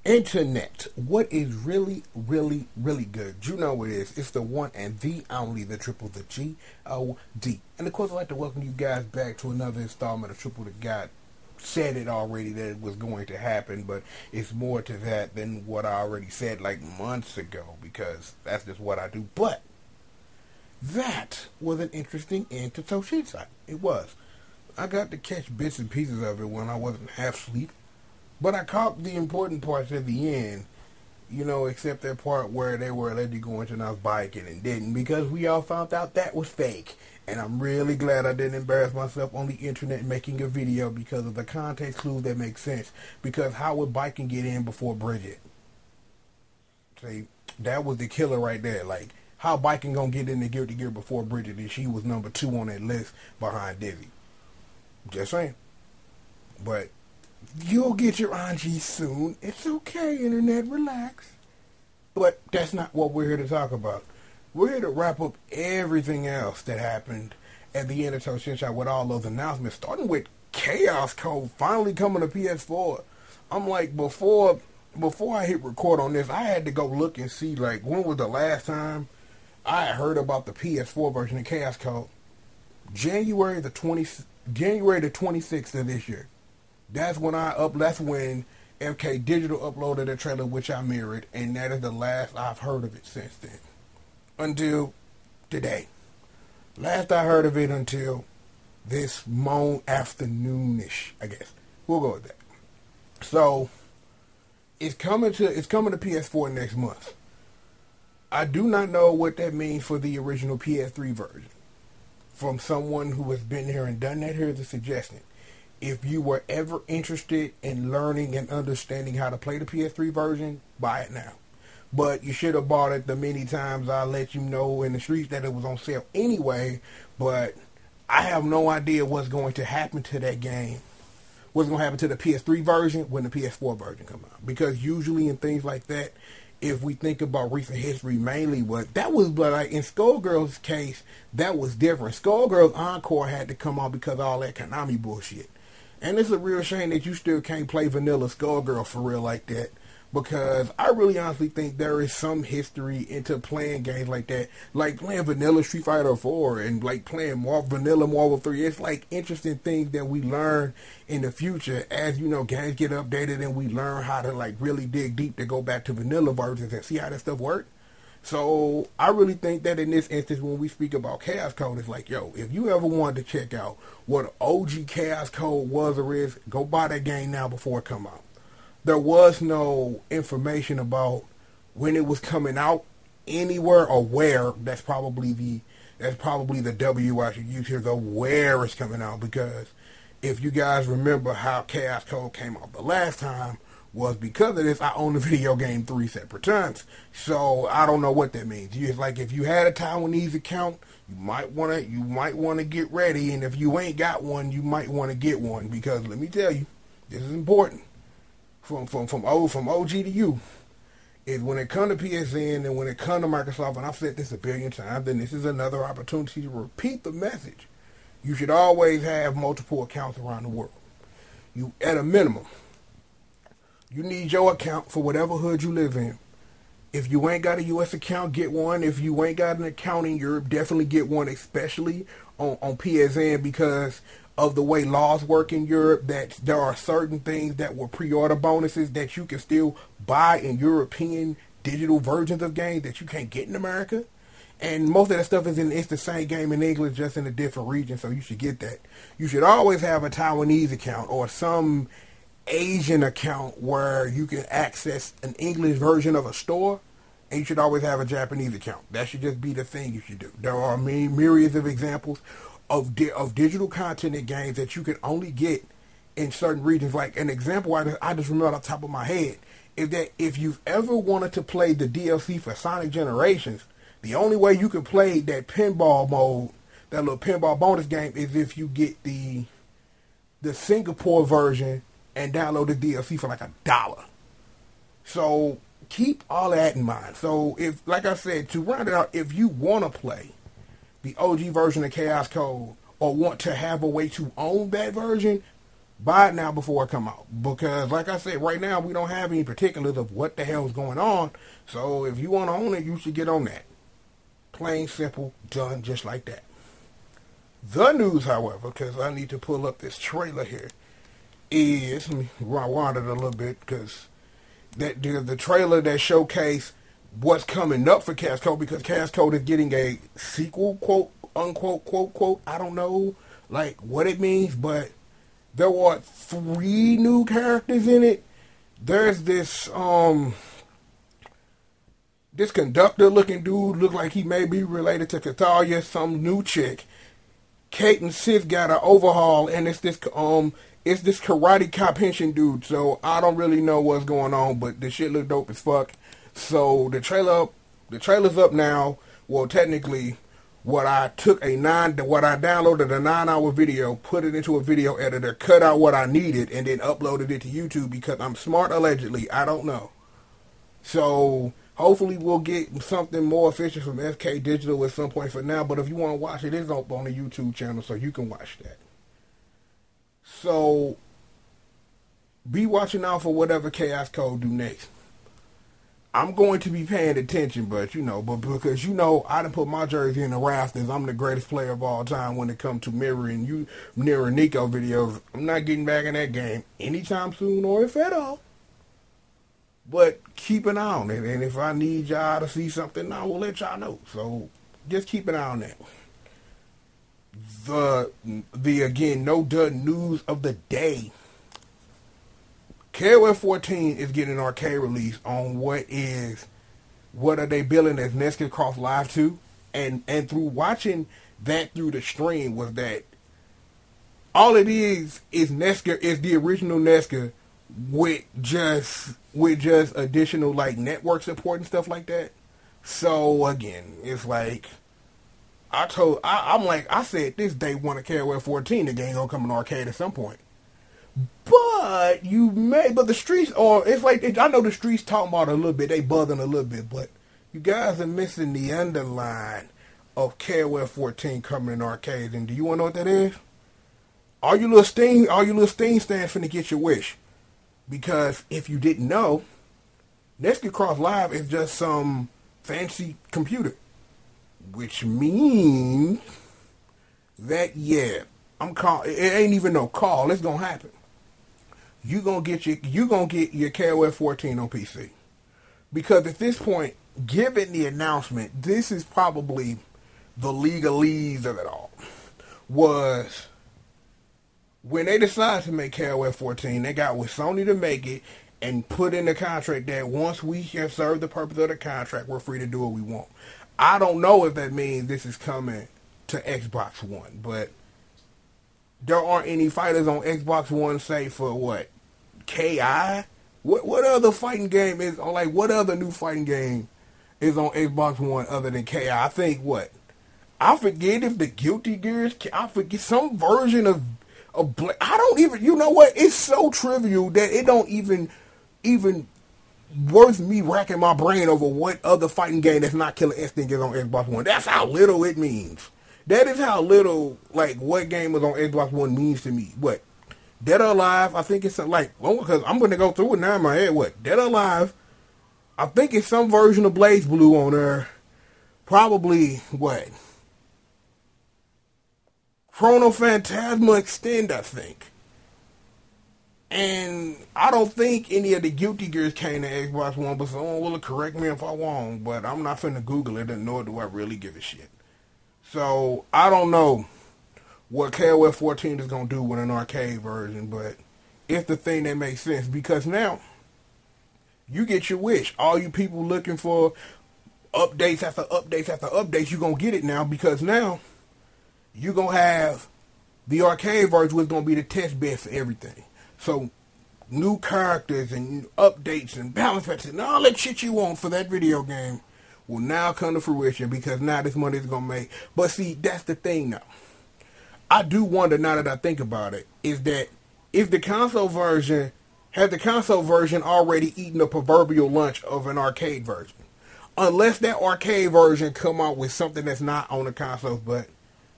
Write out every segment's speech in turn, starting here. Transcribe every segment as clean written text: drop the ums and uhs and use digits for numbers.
Internet. What is really, really, really good? You know it is. It's the one and the only, the triple, the G.O.D. And of course, I'd like to welcome you guys back to another installment of Triple the God. Said it already that it was going to happen, but it's more to that than what I already said like months ago, because that's just what I do. But that was an interesting end to Toushinsai. It was. I got to catch bits and pieces of it when I wasn't half asleep. But I caught the important parts at the end, you know, except that part where they were allegedly going to announce biking and didn't, because we all found out that was fake. And I'm really glad I didn't embarrass myself on the internet making a video because of the context clues that make sense. Because how would biking get in before Bridget? See, that was the killer right there. Like, how biking gonna get in the gear to gear before Bridget, and she was number 2 on that list behind Dizzy. Just saying. But you'll get your Anji soon. It's okay, internet, relax. But that's not what we're here to talk about. We're here to wrap up everything else that happened at the end of Toushinsai with all those announcements, starting with KoF finally coming to PS4. I'm like, before I hit record on this, I had to go look and see, like, when was the last time I had heard about the PS4 version of KoF. January the 26th of this year. That's when FK Digital uploaded a trailer, which I mirrored, and that is the last I've heard of it since then. Until today. Last I heard of it until this afternoonish, I guess. We'll go with that. So it's coming to PS4 next month. I do not know what that means for the original PS3 version. From someone who has been here and done that, here's a suggestion. If you were ever interested in learning and understanding how to play the PS3 version, buy it now. But you should have bought it the many times I let you know in the streets that it was on sale anyway. But I have no idea what's going to happen to that game. What's going to happen to the PS3 version when the PS4 version comes out. Because usually in things like that, if we think about recent history mainly, but like in Skullgirl's case, that was different. Skullgirl's Encore had to come out because of all that Konami bullshit. And it's a real shame that you still can't play vanilla Skullgirl for real like that. Because I really honestly think there is some history into playing games like that. Like playing vanilla Street Fighter 4 and like playing vanilla Marvel 3. It's like interesting things that we learn in the future as, you know, games get updated and we learn how to like really dig deep to go back to vanilla versions and see how that stuff works. So I really think that in this instance, when we speak about Chaos Code, it's like, yo, if you ever wanted to check out what OG Chaos Code was or is, go buy that game now before it come out. There was no information about when it was coming out anywhere or where. That's probably the W I should use here, the where it's coming out, because if you guys remember how Chaos Code came out the last time was because of this. I own the video game 3 separate times, so I don't know what that means. It's like if you had a Taiwanese account, you might want to get ready, and if you ain't got one, you might want to get one, because let me tell you, this is important. From OG to you, is when it comes to PSN and when it comes to Microsoft, and I've said this a billion times, then this is another opportunity to repeat the message. You should always have multiple accounts around the world. You, at a minimum, you need your account for whatever hood you live in. If you ain't got a U.S. account, get one. If you ain't got an account in Europe, definitely get one, especially on PSN, because of the way laws work in Europe, that there are certain things that were pre-order bonuses that you can still buy in European digital versions of games that you can't get in America. And most of that stuff it's the same game in English, just in a different region, so you should get that. You should always have a Taiwanese account or some Asian account where you can access an English version of a store, and you should always have a Japanese account. That should just be the thing you should do. There are myriads of examples of digital content in games that you can only get in certain regions. Like an example I just remember off the top of my head is that if you've ever wanted to play the DLC for Sonic Generations, the only way you can play that pinball mode, that little pinball bonus game, is if you get the Singapore version and download the DLC for like $1. So keep all that in mind. So if, like I said, to round it out, if you want to play the OG version of Chaos Code or want to have a way to own that version, Buy it now before it come out. Because, like I said, right now we don't have any particulars of what the hell is going on. So if you want to own it, you should get on that. Plain, simple, done just like that. The news, however, because I need to pull up this trailer here, is, let me rewind it a little bit, because the trailer that showcased what's coming up for CAS-COD, because CAS-COD is getting a sequel, quote, unquote, quote, quote. I don't know, like, what it means, but there were 3 new characters in it. There's this conductor-looking dude, look like he may be related to Cathalia, some new chick. Kate and Sith got an overhaul, and it's this karate cop henchman dude. So I don't really know what's going on, but the shit look dope as fuck. So the trailer's up now. Well, technically, what I downloaded a 9-hour video, put it into a video editor, cut out what I needed, and then uploaded it to YouTube because I'm smart, allegedly. I don't know. So hopefully we'll get something more efficient from FK Digital at some point for now. But if you want to watch it, it's up on the YouTube channel, so you can watch that. So be watching out for whatever CAS-COD do next. I'm going to be paying attention, but because I done put my jersey in the rafters. I'm the greatest player of all time when it comes to mirroring Nico videos. I'm not getting back in that game anytime soon, or if at all. But keep an eye on it, and if I need y'all to see something, I will let y'all know. So just keep an eye on that. The again, no done news of the day. KoF 14 is getting an arcade release on what are they billing as Nesca Cross Live 2, and through watching that through the stream was that all it is Nesca, is the original Nesca with just additional like network support and stuff like that. So again, it's like I said this day one of KoF 14, the game gonna come in arcade at some point. But the streets, or it's like, I know the streets talking about it a little bit, they buzzing a little bit, but you guys are missing the underline of KoF 14 coming in arcades. And do you want to know what that is? All you little Steam stands finna get your wish. Because if you didn't know, Nesca Cross Live is just some fancy computer. Which means that, it ain't even no call, it's gonna happen. You gonna get your KoF 14 on PC. Because at this point, given the announcement, this is probably the legalese of it all. Was when they decided to make KoF 14, they got with Sony to make it and put in the contract that once we have served the purpose of the contract, we're free to do what we want. I don't know if that means this is coming to Xbox One, but there aren't any fighters on Xbox One, say for what? KI? What other fighting game is on, like, what other new fighting game is on Xbox One other than KI? I think what? I forget if the Guilty Gears, I forget some version of I don't even, you know what? It's so trivial that it don't even worth me racking my brain over what other fighting game that's not Killer Instinct is on Xbox One. That's how little it means. That is how little, like, what game is on Xbox One means to me. What? Dead or Alive, I think it's like, because I'm going to go through it now in my head. What? Dead or Alive, I think it's some version of Blaze Blue on there. Probably, what? Chrono Phantasma Extend, I think. And I don't think any of the Guilty Gears came to Xbox One, but someone will correct me if I'm wrong. But I'm not finna Google it, and nor do I really give a shit. So, I don't know what KoF 14 is going to do with an arcade version, but it's the thing that makes sense, because now you get your wish. All you people looking for updates after updates after updates, you're going to get it now, because now you're going to have the arcade version, which is going to be the test bed for everything. So, new characters and updates and balance packs and all that shit you want for that video game will now come to fruition, because now this money is going to make. But see, that's the thing now. I do wonder, now that I think about it, is that if the console version, has the console version already eaten the proverbial lunch of an arcade version? Unless that arcade version come out with something that's not on the consoles. But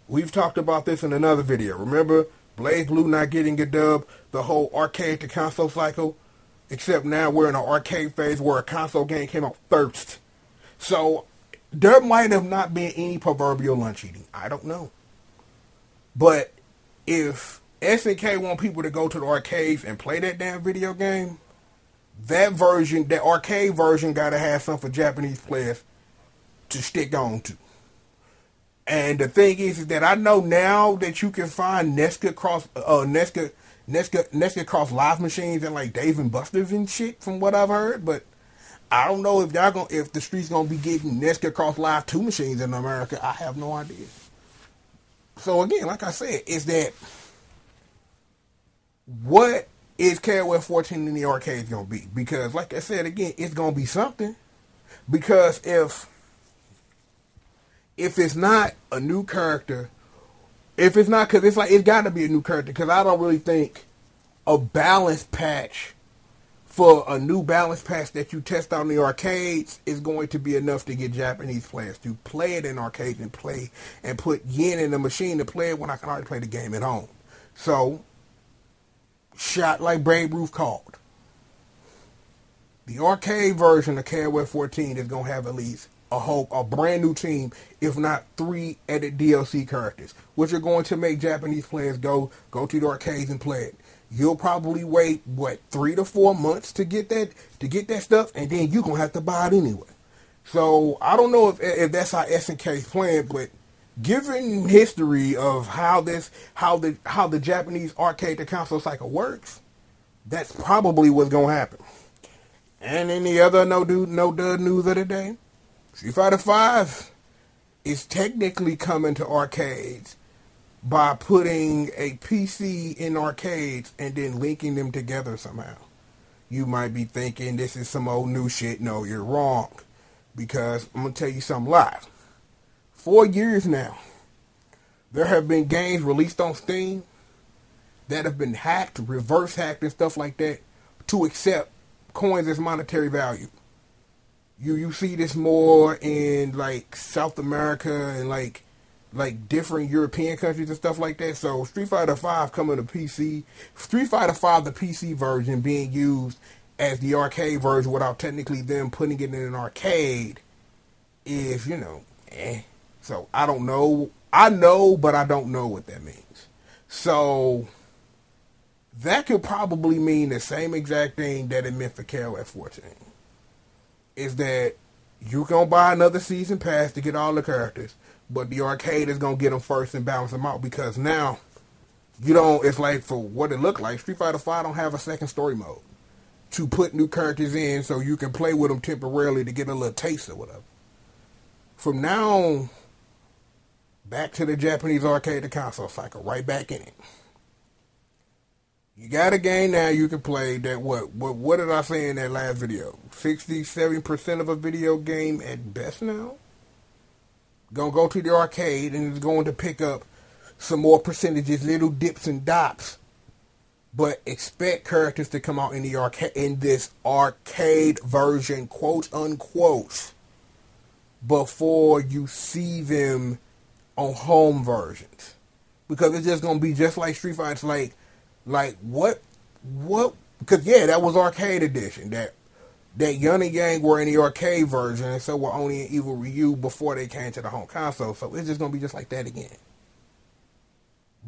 we've talked about this in another video. Remember, Blaze Blue not getting a dub, the whole arcade to console cycle, except now we're in an arcade phase where a console game came out first. So there might have not been any proverbial lunch eating. I don't know. But if SNK want people to go to the arcades and play that damn video game, that version, that arcade version, gotta have something for Japanese players to stick on to. And the thing is that I know now that you can find Nesca cross live machines and like Dave and Buster's and shit, from what I've heard. But I don't know if if the street's gonna be getting Nesca cross live 2 machines in America. I have no idea. So again, like I said, is that what is KoF 14 in the arcades gonna be? Because like I said again, it's gonna be something. Because if it's not a new character, if it's not, because it's like, it's got to be a new character, because I don't really think a balance patch for a new balance patch that you test out in the arcades is going to be enough to get Japanese players to play it in arcades and play and put yen in the machine to play it when I can already play the game at home. So, shot like Babe Ruth called. The arcade version of KoF 14 is going to have at least a brand new team, if not 3 added DLC characters, which are going to make Japanese players go to the arcades and play it. You'll probably wait 3 to 4 months to get that stuff, and then you're gonna have to buy it anyway. So I don't know if that's how SNK's playing, but given history of how the Japanese arcade to console cycle works, that's probably what's gonna happen. And any other no dud news of the day, Street Fighter V is technically coming to arcades by putting a PC in arcades and then linking them together somehow. You might be thinking this is some old new shit. No, you're wrong. Because I'm going to tell you something live. 4 years now, there have been games released on Steam that have been hacked, reverse hacked and stuff like that to accept coins as monetary value. You see this more in like South America and like different European countries and stuff like that. So Street Fighter V coming to PC, Street Fighter V the PC version being used as the arcade version without technically them putting it in an arcade is, So I don't know. I know, but I don't know what that means. So that could probably mean the same exact thing that it meant for KoF 14. Is that you're going to buy another season pass to get all the characters, but the arcade is going to get them first and balance them out, because now it's like, for what it looked like, Street Fighter V don't have a second story mode to put new characters in so you can play with them temporarily to get a little taste or whatever. From now on, back to the Japanese arcade to console cycle, right back in it. You got a game now you can play that, what did I say in that last video? 67% of a video game at best now? Gonna go to the arcade and it's going to pick up some more percentages, little dips and dots. But expect characters to come out in the arcade, in this arcade version, quote unquote, before you see them on home versions. Because it's just gonna be just like Street Fighter. It's like what? Because that was arcade edition. That Yun and Yang were in the arcade version, and so were only in Evil Ryu before they came to the home console. So it's just gonna be just like that again.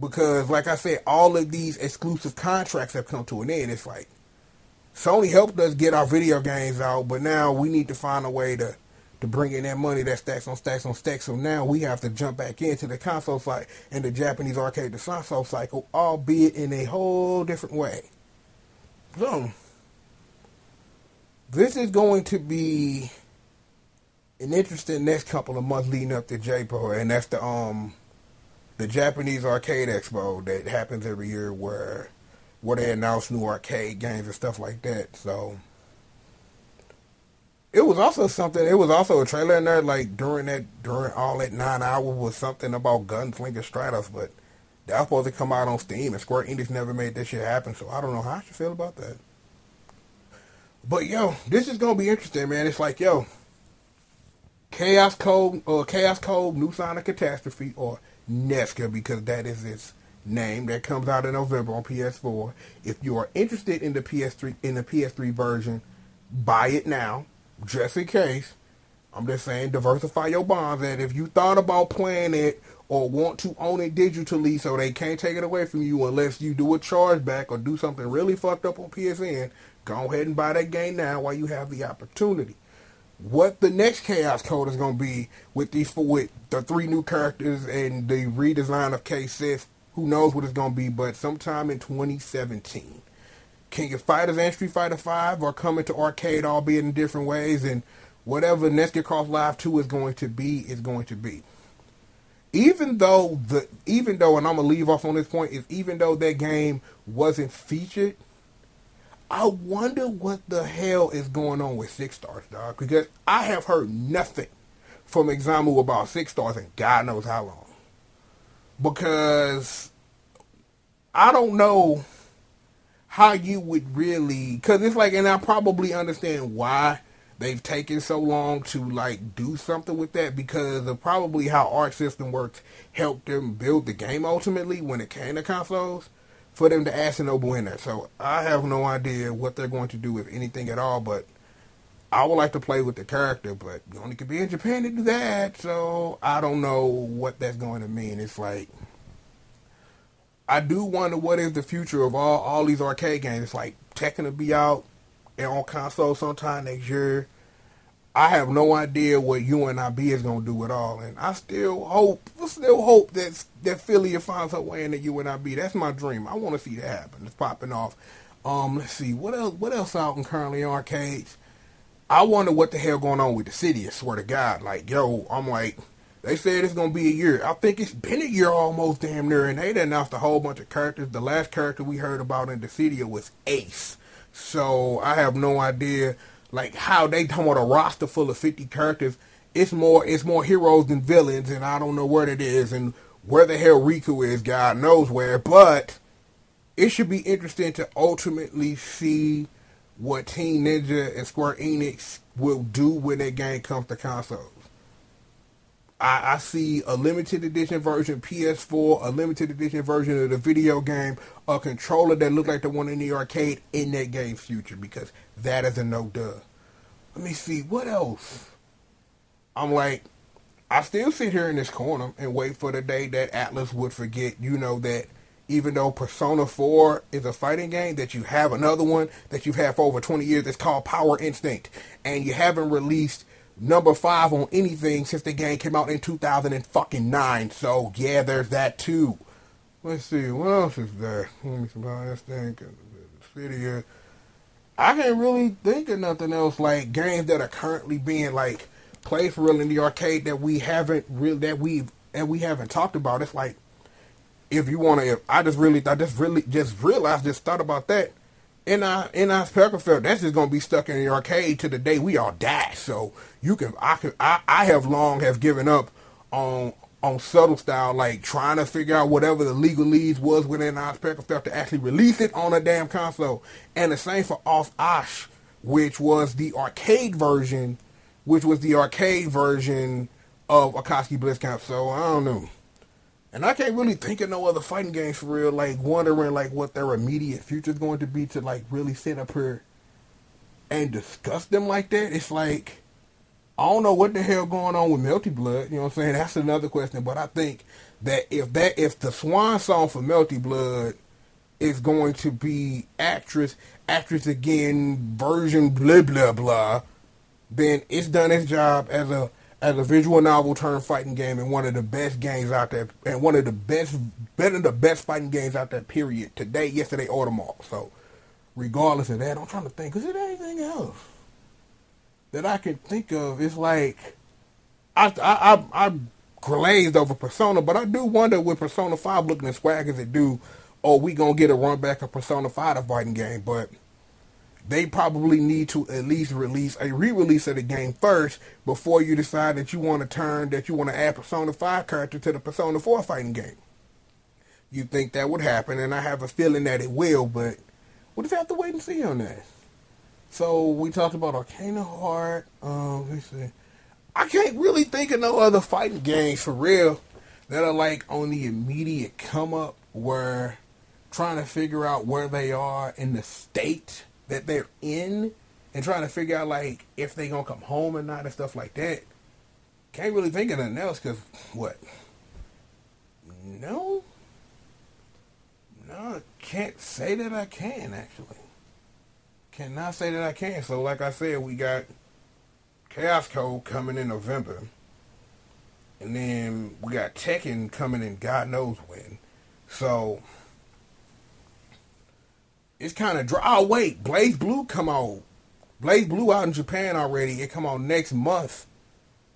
Because, like I said, all of these exclusive contracts have come to an end. It's like Sony helped us get our video games out, but now we need to find a way to bring in that money that stacks on stacks on stacks. So now we have to jump back into the console side and the Japanese arcade to console cycle, albeit in a whole different way. So this is going to be an interesting next couple of months leading up to JPO, and that's the Japanese Arcade Expo that happens every year where they announce new arcade games and stuff like that. So it was also a trailer in there, like during all that 9 hours was something about Gunslinger Stratos, but that was supposed to come out on Steam, and Square Enix never made that shit happen, so I don't know how I should feel about that. But this is gonna be interesting, man. It's like, Chaos Code, New Sonic Catastrophe, or Nesca, because that is name that comes out in November on PS4. If you are interested in the PS3 version, buy it now, just in case. I'm just saying, diversify your bonds. And if you thought about playing it or want to own it digitally so they can't take it away from you unless you do a chargeback or do something really fucked up on PSN, go ahead and buy that game now while you have the opportunity. What the next Chaos Code is going to be with the 3 new characters and the redesign of KoF, who knows what it's going to be, but sometime in 2017. King of Fighters and Street Fighter V are coming to arcade, albeit in different ways, and whatever Nesca Cross Live 2 is going to be, is going to be. Even though, and I'm going to leave off on this point, is even though that game wasn't featured, I wonder what the hell is going on with 6 Stars, dog. Because I have heard nothing from Examu about 6 Stars in God knows how long. Because I don't know how you would really, because it's like, and I probably understand why they've taken so long to like do something with that, because of probably how Arc System Works helped them build the game ultimately when it came to consoles, for them to add Shinobu in there. So I have no idea what they're going to do, if anything at all, but I would like to play with the character, but you only could be in Japan to do that, so I don't know what that's going to mean. It's like, I do wonder what is the future of all these arcade games. It's like Tekken will be out and on console sometime next year. I have no idea what UNIB is going to do at all, and I still hope that Philly will find her way into UNIB. That's my dream. I want to see that happen. It's popping off. Let's see, what else out in currently in arcades? I wonder what the hell going on with the city. I swear to God, like, yo, I'm like, they said it's going to be a year. I think it's been a year almost damn near, and they announced a whole bunch of characters. The last character we heard about in the city was Ace. So I have no idea, like, how they talking about a roster full of 50 characters. It's more heroes than villains, and I don't know where it is, and where the hell Riku is, God knows where. But it should be interesting to ultimately see what Team Ninja and Square Enix will do when that game comes to consoles. I see a limited edition version PS4, a limited edition version of the video game, a controller that looks like the one in the arcade in that game's future, because that is a no-duh. Let me see, what else? I'm like, I still sit here in this corner and wait for the day that Atlas would forget, that even though Persona 4 is a fighting game, that you have another one that you've had for over 20 years that's called Power Instinct, and you haven't released number 5 on anything since the game came out in 2009. So yeah, there's that too. Let's see, what else is there? Let me see how this thing video. I can't really think of nothing else, like games that are currently being like played for real in the arcade that we haven't talked about. It's like, I just realized, just thought about that. I that's just gonna be stuck in the arcade to the day we all die. So I have given up on subtle style, like trying to figure out whatever the legalese was within Ozpeckerfeld to actually release it on a damn console. And the same for Off Osh, which was the arcade version of Akatsuki Blitzcamp. So I don't know. And I can't really think of no other fighting games for real, like wondering like what their immediate future is going to be to like really sit up here and discuss them like that. It's like, I don't know what the hell going on with Melty Blood, you know what I'm saying? That's another question, but I think that if the swan song for Melty Blood is going to be actress again, version blah blah blah, then it's done its job as a visual novel turned fighting game, and one of the best games out there, and one of the best fighting games out there, period. Today, yesterday, or tomorrow. So, regardless of that, I'm trying to think, is there anything else that I can think of? It's like, I glazed over Persona, but I do wonder, with Persona 5 looking as swag as it do, we gonna get a run back of Persona 5, the fighting game, but they probably need to at least release a re-release of the game first before you decide that you want to add Persona 5 character to the Persona 4 fighting game. You think that would happen, and I have a feeling that it will, but we'll just have to wait and see on that. So we talked about Arcana Heart. Let's see. I can't really think of no other fighting games for real that are like on the immediate come up. were trying to figure out where they are in the state that they're in, and trying to figure out like if they gonna come home or not and stuff like that. Can't really think of nothing else because what? No, I can't say that I can actually. Cannot say that I can. So like I said, we got Chaos Code coming in November. And then we got Tekken coming in God knows when. So it's kind of dry. Oh wait, Blaze Blue come on. Blaze Blue out in Japan already. It come on next month.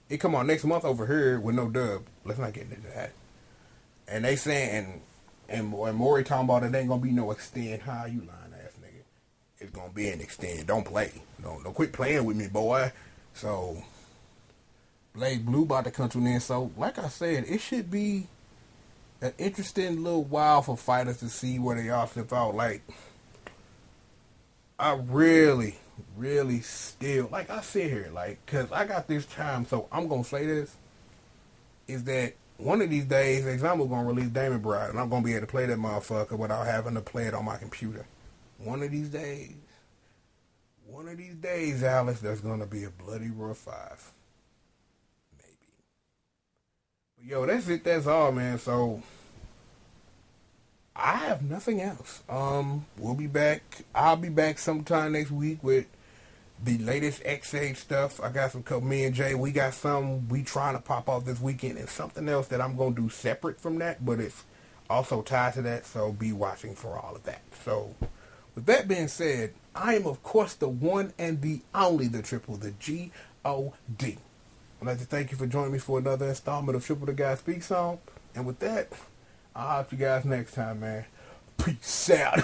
It come on next month over here with no dub. Let's not get into that. And they saying, and Maury talking about it ain't gonna be no extend. How you lying ass nigga? It's gonna be an extend. Don't play. Don't quit playing with me, boy. So Blaze Blue about to come to an end. So like I said, it should be an interesting little while for fighters to see where they are flip out. Like I really still, like I sit here, like, cause I got this time, so I'm gonna say this, is that one of these days, Example gonna release Damon Bride, and I'm gonna be able to play that motherfucker without having to play it on my computer. One of these days, Alice, there's gonna be a Bloody Roar 5. Maybe. But yo, that's it, that's all, man, so I have nothing else. We'll be back. I'll be back sometime next week with the latest XIV stuff. I got me and Jay, we got some we trying to pop off this weekend, and something else that I'm going to do separate from that, but it's also tied to that, so be watching for all of that. So, with that being said, I am, of course, the one and the only, the triple, the G.O.D. I'd like to thank you for joining me for another installment of Triple the Guy Speaks On, and with that, I'll talk to you guys next time, man. Peace out.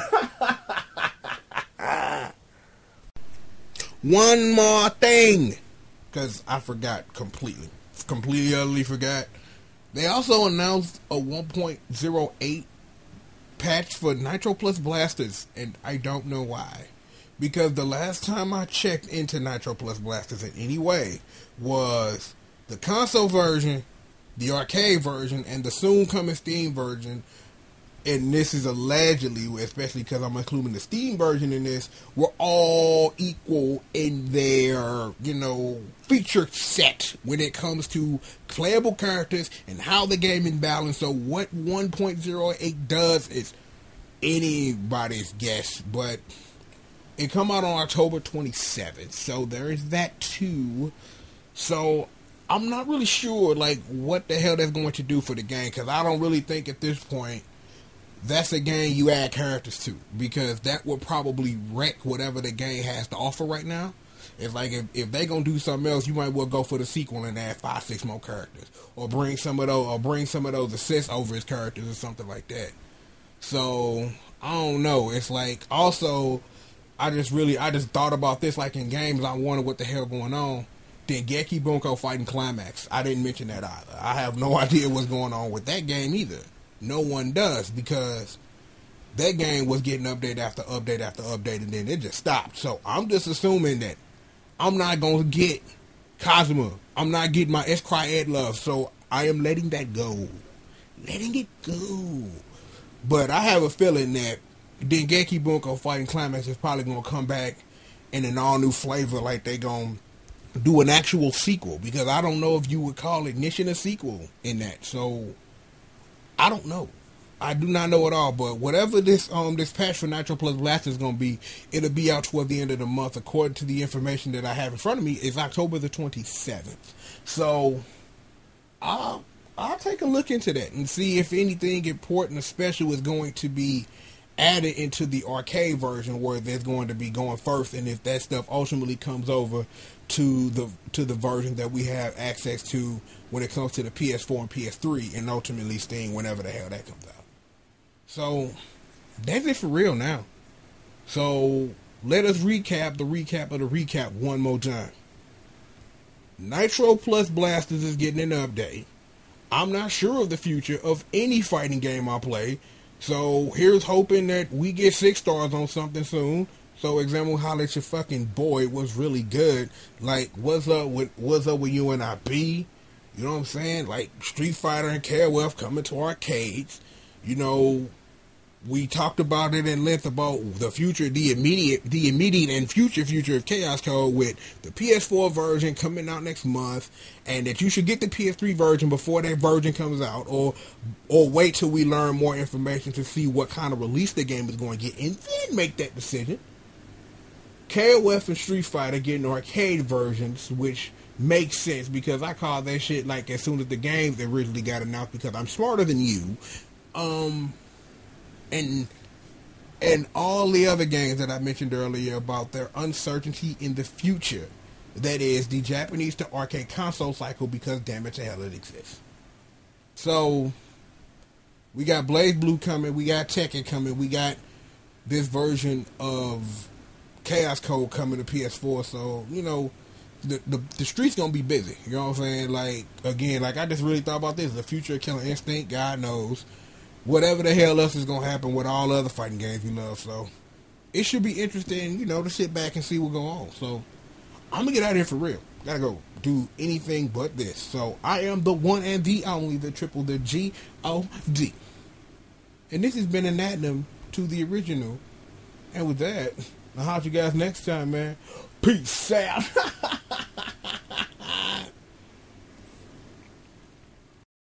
One more thing, because I forgot completely utterly forgot. They also announced a 1.08 patch for Nitro Plus Blasters, and I don't know why. Because the last time I checked into Nitro Plus Blasters in any way was the console version, the arcade version, and the soon coming Steam version. And this is allegedly, especially because I'm including the Steam version in this, were all equal in their, feature set when it comes to playable characters and how the game is balanced. So what 1.08 does is anybody's guess, but it come out on October 27th, so there is that too. So I'm not really sure, what the hell that's going to do for the game, because I don't really think at this point that's a game you add characters to, because that will probably wreck whatever the game has to offer right now. It's like if they gonna do something else, you might well go for the sequel and add 5-6 more characters, or bring some of those assists over his characters or something like that. So I don't know. It's like, also I just thought about this, like in games I wonder what the hell going on. Dengeki Bunko fighting Climax. I didn't mention that either. I have no idea what's going on with that game either. No one does, because that game was getting update after update after update, and then it just stopped. So I'm just assuming that I'm not going to get Kazuma. I'm not getting my S-Cry Ed Love, so I am letting that go. Letting it go. But I have a feeling that Dengeki Bunko fighting Climax is probably going to come back in an all-new flavor, like they going to do an actual sequel, because I don't know if you would call Ignition a sequel in that. So I don't know. I do not know at all, but whatever this patch for Nitro Plus Blast is going to be, it'll be out toward the end of the month. According to the information that I have in front of me, it's October the 27th. So I'll take a look into that and see if anything important or special is going to be added into the arcade version, where there's going to be going first, and if that stuff ultimately comes over to the version that we have access to when it comes to the PS4 and PS3, and ultimately Steam whenever the hell that comes out. So that's it for real now. So let us recap the recap of the recap one more time. Nitro Plus Blasters is getting an update. I'm not sure of the future of any fighting game I play, so here's hoping that we get 6 stars on something soon. So example, holla at your fucking boy. It was really good. Like, what's up with UNIB? You know what I'm saying? Like, Street Fighter and KoF coming to arcades. We talked about it in length about the future, the immediate and future of Chaos Code with the PS4 version coming out next month, and that you should get the PS3 version before that version comes out, or wait till we learn more information to see what kind of release the game is going to get, and then make that decision. KoF and Street Fighter getting arcade versions, which makes sense because I call that shit like as soon as the games originally got announced because I'm smarter than you. And all the other games that I mentioned earlier about their uncertainty in the future. That is, the Japanese to arcade console cycle, because damn it to hell it exists. So, we got Blaze Blue coming, we got Tekken coming, we got this version of Chaos Code coming to PS4, so, you know, the street's gonna be busy, you know what I'm saying? Like, again, like I just really thought about this, the future of Killer Instinct, God knows. Whatever the hell else is going to happen with all other fighting games we love. So, it should be interesting, you know, to sit back and see what's going on. So, I'm going to get out of here for real. Gotta go do anything but this. So, I am the one and the only, the triple, the G.O.D. And this has been an addendum to the original. And with that, I'll holler at you guys next time, man. Peace out.